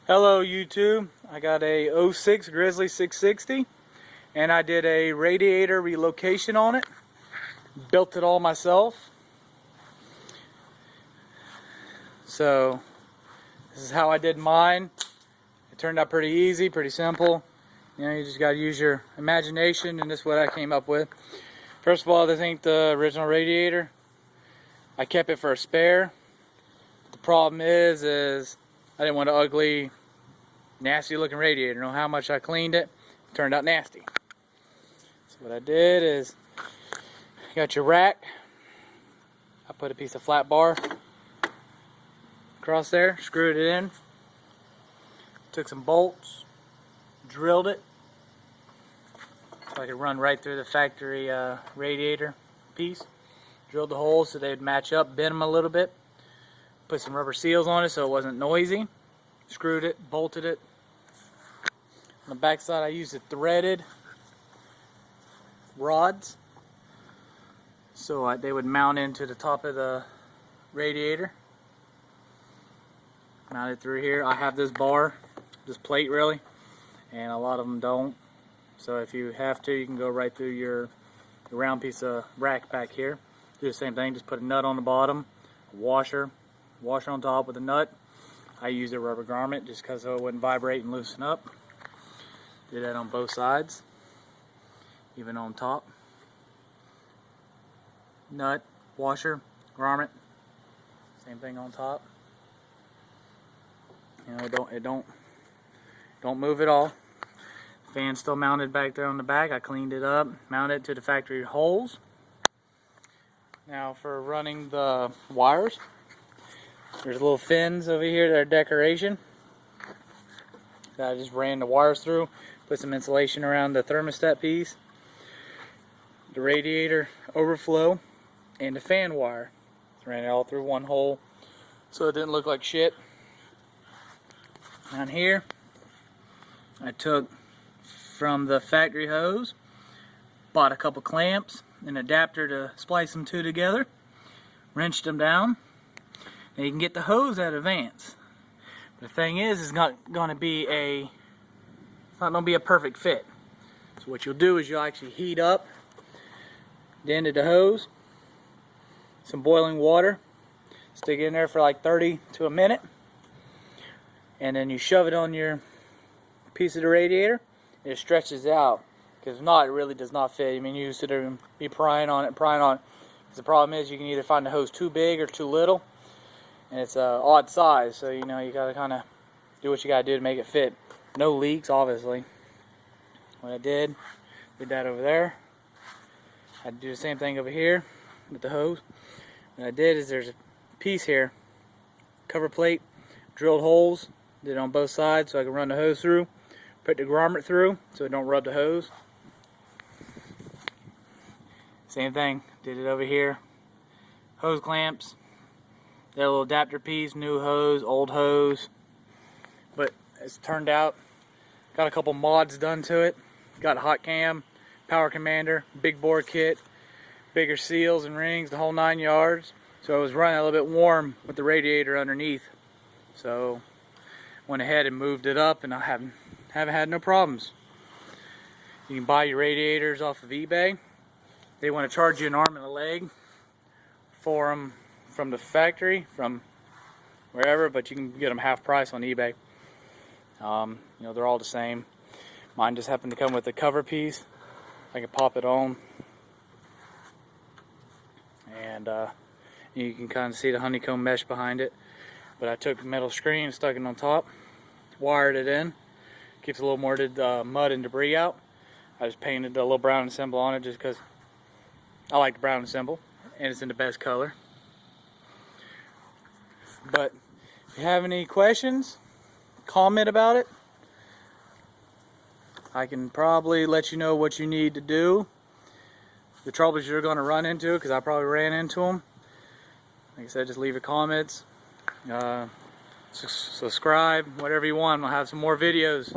Hello YouTube, I got a '06 Grizzly 660 and I did a radiator relocation on it. Built it all myself. So this is how I did mine. It turned out pretty easy, pretty simple. You just got to use your imagination, and this is what I came up with. First of all, this ain't the original radiator. I kept it for a spare. The problem is I didn't want an ugly, nasty looking radiator. No matter how much I cleaned it, it turned out nasty. So what I did is, you got your rack. I put a piece of flat bar across there, screwed it in, took some bolts, drilled it so I could run right through the factory radiator piece. Drilled the holes so they'd match up, bent them a little bit. Put some rubber seals on it so it wasn't noisy. Screwed it, bolted it. On the back side I used the threaded rods so they would mount into the top of the radiator. Mounted through here. I have this bar, this plate really, and a lot of them don't. So if you have to, you can go right through your round piece of rack back here. Do the same thing, just put a nut on the bottom, a washer on top with a nut. I used a rubber garment just because it wouldn't vibrate and loosen up. Did that on both sides, even on top. Nut, washer, garment, same thing on top. You know, it don't move at all. Fan's still mounted back there on the back. I cleaned it up, mounted it to the factory holes. Now for running the wires, there's little fins over here that are decoration that I just ran the wires through, put some insulation around the thermostat piece, the radiator overflow, and the fan wire. Just ran it all through one hole so it didn't look like shit. Down here, I took from the factory hose, bought a couple clamps, an adapter to splice them two together, wrenched them down. Now you can get the hose at Advance. The thing is, it's not going to be a perfect fit. So what you'll do is you'll actually heat up the end of the hose, some boiling water, stick it in there for like 30 to a minute, and then you shove it on your piece of the radiator. It stretches out, because if not, it really does not fit. I mean, you sit there and be prying on it. Because the problem is, you can either find the hose too big or too little, and it's an odd size. So you know, you gotta kind of do what you gotta do to make it fit. No leaks, obviously. What I did that over there. I had to do the same thing over here with the hose. What I did is there's a piece here, cover plate, drilled holes, did it on both sides so I can run the hose through. Put the grommet through so it don't rub the hose. Same thing, did it over here. Hose clamps, that little adapter piece, new hose, old hose. But it's turned out, got a couple mods done to it. Got a hot cam, power commander, big bore kit, bigger seals and rings, the whole 9 yards. So it was running a little bit warm with the radiator underneath. So went ahead and moved it up, and I haven't had no problems. You can buy your radiators off of eBay. They want to charge you an arm and a leg for them from the factory, from wherever, but you can get them half price on eBay. You know, they're all the same. Mine just happened to come with a cover piece. I can pop it on, and you can kind of see the honeycomb mesh behind it. But I took the metal screen, stuck it on top, wired it in. Keeps a little more mud and debris out. I just painted a little brown symbol on it just because I like the brown symbol, and it's in the best color. But if you have any questions, comment about it. I can probably let you know what you need to do, the troubles you're going to run into, because I probably ran into them. Like I said, just leave your comments, subscribe, whatever you want. I'll have some more videos.